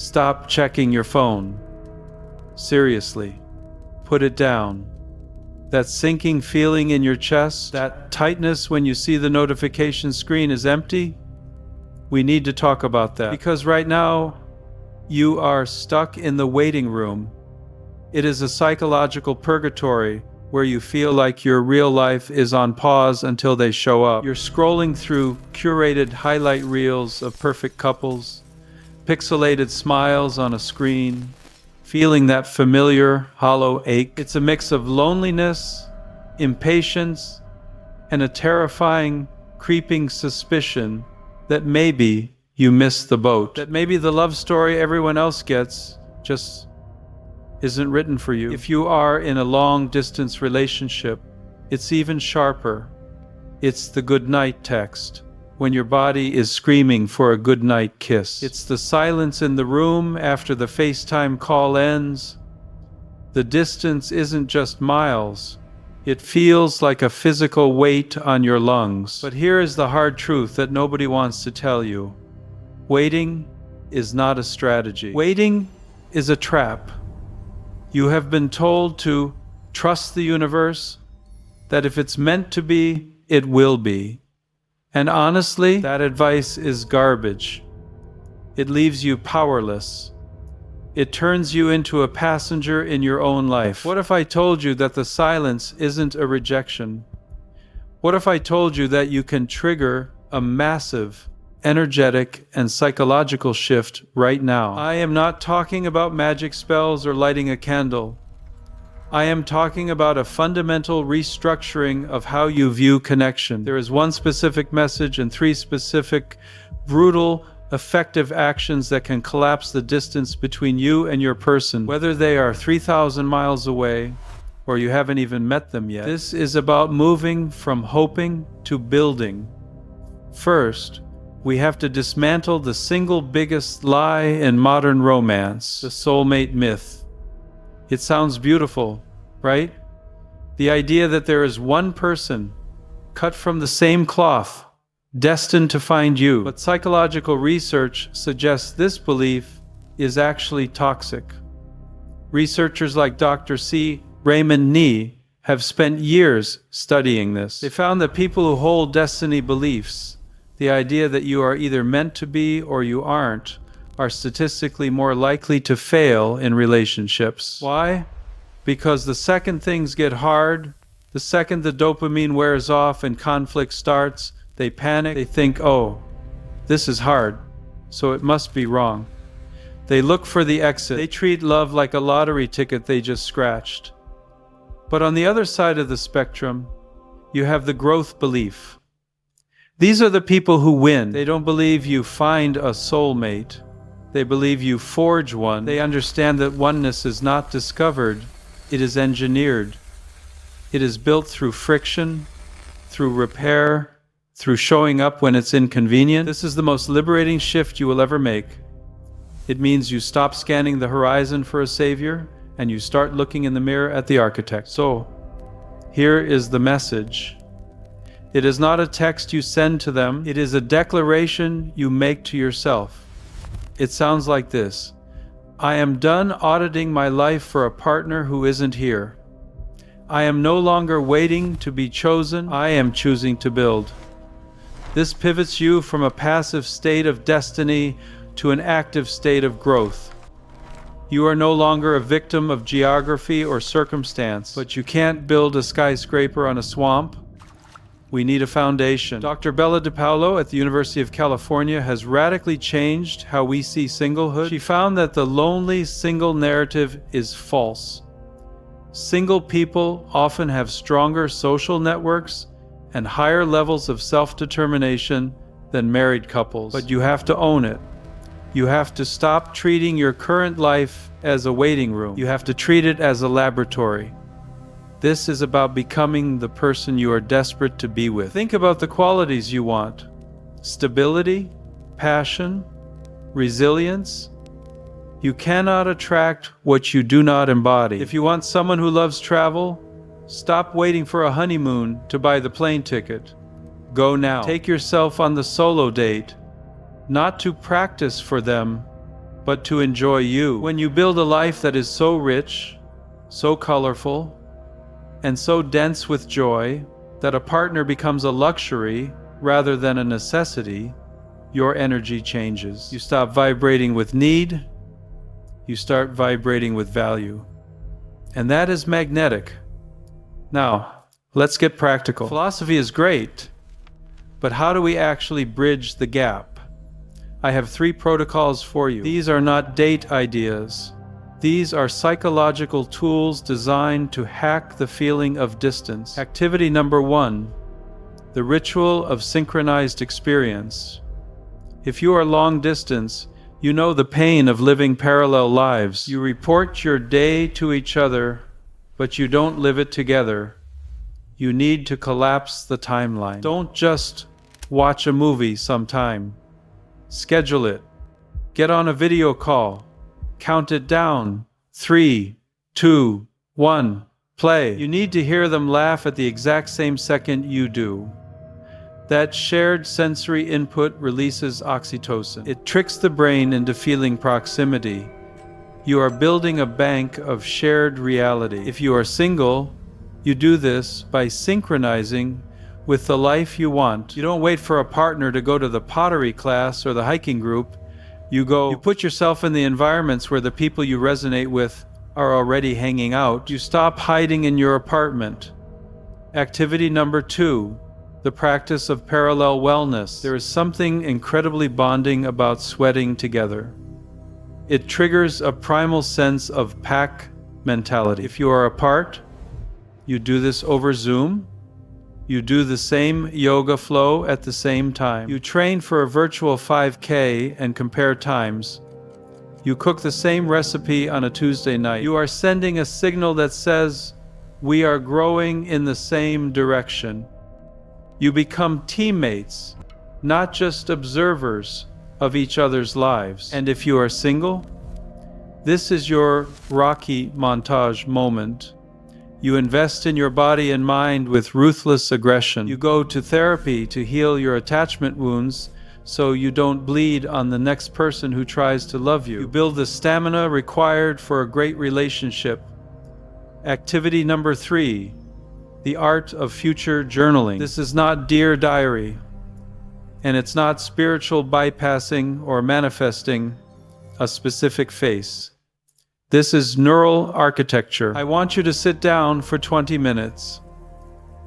Stop checking your phone. Seriously, put it down. That sinking feeling in your chest, that tightness when you see the notification screen is empty, we need to talk about that. Because right now, you are stuck in the waiting room. It is a psychological purgatory where you feel like your real life is on pause until they show up. You're scrolling through curated highlight reels of perfect couples, pixelated smiles on a screen, feeling that familiar, hollow ache. It's a mix of loneliness, impatience, and a terrifying, creeping suspicion that maybe you missed the boat. That maybe the love story everyone else gets just isn't written for you. If you are in a long-distance relationship, it's even sharper. It's the goodnight text, when your body is screaming for a goodnight kiss. It's the silence in the room after the FaceTime call ends. The distance isn't just miles. It feels like a physical weight on your lungs. But here is the hard truth that nobody wants to tell you. Waiting is not a strategy. Waiting is a trap. You have been told to trust the universe, that if it's meant to be, it will be. And honestly, that advice is garbage. It leaves you powerless. It turns you into a passenger in your own life. What if I told you that the silence isn't a rejection? What if I told you that you can trigger a massive, energetic, and psychological shift right now? I am not talking about magic spells or lighting a candle. I am talking about a fundamental restructuring of how you view connection. There is one specific message and 3 specific, brutal, effective actions that can collapse the distance between you and your person, whether they are 3,000 miles away or you haven't even met them yet. This is about moving from hoping to building. First, we have to dismantle the single biggest lie in modern romance, the soulmate myth. It sounds beautiful, right? The idea that there is one person, cut from the same cloth, destined to find you. But psychological research suggests this belief is actually toxic. Researchers like Dr. C. Raymond Nee have spent years studying this. They found that people who hold destiny beliefs, the idea that you are either meant to be or you aren't, are statistically more likely to fail in relationships. Why? Because the second things get hard, the second the dopamine wears off and conflict starts, they panic, they think, oh, this is hard, so it must be wrong. They look for the exit. They treat love like a lottery ticket they just scratched. But on the other side of the spectrum, you have the growth belief. These are the people who win. They don't believe you find a soulmate. They believe you forge one. They understand that oneness is not discovered, it is engineered. It is built through friction, through repair, through showing up when it's inconvenient. This is the most liberating shift you will ever make. It means you stop scanning the horizon for a savior and you start looking in the mirror at the architect. So, here is the message. It is not a text you send to them, it is a declaration you make to yourself. It sounds like this: I am done auditing my life for a partner who isn't here. I am no longer waiting to be chosen, I am choosing to build. This pivots you from a passive state of destiny to an active state of growth. You are no longer a victim of geography or circumstance, but you can't build a skyscraper on a swamp. We need a foundation. Dr. Bella DePaulo at the University of California has radically changed how we see singlehood. She found that the lonely single narrative is false. Single people often have stronger social networks and higher levels of self-determination than married couples. But you have to own it. You have to stop treating your current life as a waiting room. You have to treat it as a laboratory. This is about becoming the person you are desperate to be with. Think about the qualities you want: stability, passion, resilience. You cannot attract what you do not embody. If you want someone who loves travel, stop waiting for a honeymoon to buy the plane ticket. Go now. Take yourself on the solo date, not to practice for them, but to enjoy you. When you build a life that is so rich, so colorful, and so dense with joy that a partner becomes a luxury rather than a necessity, your energy changes. You stop vibrating with need, you start vibrating with value. And that is magnetic. Now, let's get practical. Philosophy is great, but how do we actually bridge the gap? I have 3 protocols for you. These are not date ideas. These are psychological tools designed to hack the feeling of distance. Activity number 1, the ritual of synchronized experience. If you are long distance, you know the pain of living parallel lives. You report your day to each other, but you don't live it together. You need to collapse the timeline. Don't just watch a movie sometime. Schedule it. Get on a video call. Count it down. 3, 2, 1, play. You need to hear them laugh at the exact same second you do. That shared sensory input releases oxytocin. It tricks the brain into feeling proximity. You are building a bank of shared reality. If you are single, you do this by synchronizing with the life you want. You don't wait for a partner to go to the pottery class or the hiking group. You put yourself in the environments where the people you resonate with are already hanging out. You stop hiding in your apartment. Activity number 2, the practice of parallel wellness. There is something incredibly bonding about sweating together. It triggers a primal sense of pack mentality. If you are apart, you do this over Zoom. You do the same yoga flow at the same time. You train for a virtual 5K and compare times. You cook the same recipe on a Tuesday night. You are sending a signal that says, we are growing in the same direction. You become teammates, not just observers of each other's lives. And if you are single, this is your Rocky montage moment. You invest in your body and mind with ruthless aggression. You go to therapy to heal your attachment wounds so you don't bleed on the next person who tries to love you. You build the stamina required for a great relationship. Activity number 3, the art of future journaling. This is not Dear Diary, and it's not spiritual bypassing or manifesting a specific face. This is neural architecture. I want you to sit down for 20 minutes.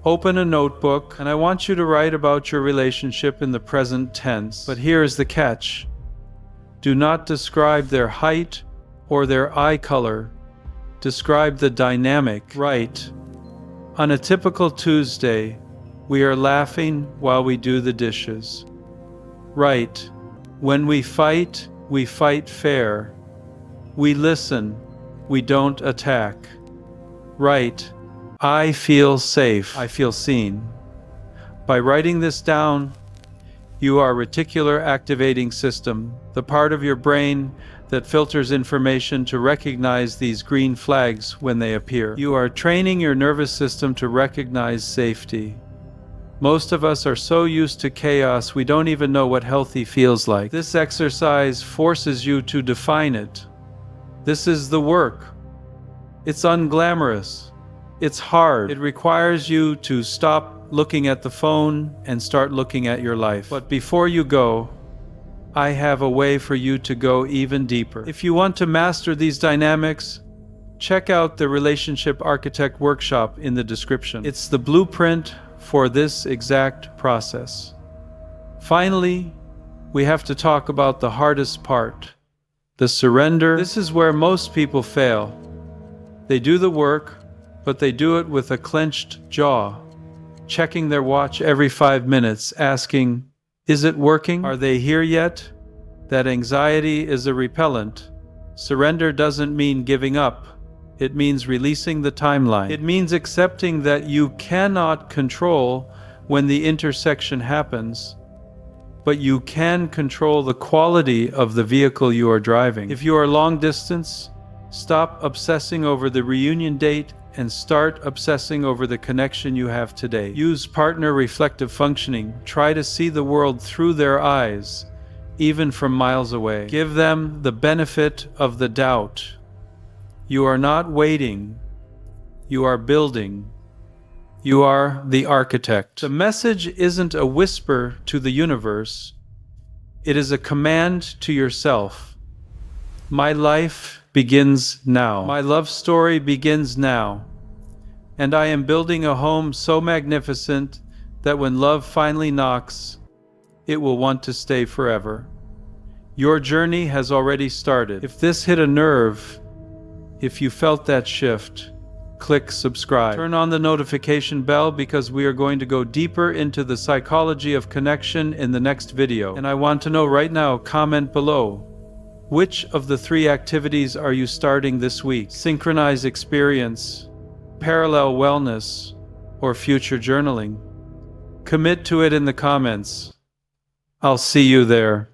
Open a notebook, and I want you to write about your relationship in the present tense. But here's the catch. Do not describe their height or their eye color. Describe the dynamic. Right. On a typical Tuesday, we are laughing while we do the dishes. Right. When we fight fair. We listen, we don't attack. Right. I feel safe. I feel seen. By writing this down, you are reticular activating system, the part of your brain that filters information to recognize these green flags when they appear. You are training your nervous system to recognize safety. Most of us are so used to chaos we don't even know what healthy feels like. This exercise forces you to define it. This is the work. It's unglamorous. It's hard. It requires you to stop looking at the phone and start looking at your life. But before you go, I have a way for you to go even deeper. If you want to master these dynamics, check out the Relationship Architect workshop in the description. It's the blueprint for this exact process. Finally, we have to talk about the hardest part. The surrender. This is where most people fail. They do the work, but they do it with a clenched jaw, checking their watch every 5 minutes, asking, is it working? Are they here yet? That anxiety is a repellent. Surrender doesn't mean giving up. It means releasing the timeline. It means accepting that you cannot control when the intersection happens, but you can control the quality of the vehicle you are driving. If you are long distance, stop obsessing over the reunion date and start obsessing over the connection you have today. Use partner reflective functioning. Try to see the world through their eyes. even from miles away. Give them the benefit of the doubt. You are not waiting. You are building. You are the architect. The message isn't a whisper to the universe. It is a command to yourself. My life begins now. My love story begins now. And I am building a home so magnificent that when love finally knocks, it will want to stay forever. Your journey has already started. If this hit a nerve, if you felt that shift, click subscribe. Turn on the notification bell because we are going to go deeper into the psychology of connection in the next video. And I want to know right now, comment below. Which of the 3 activities are you starting this week? Synchronized experience, parallel wellness, or future journaling? Commit to it in the comments. I'll see you there.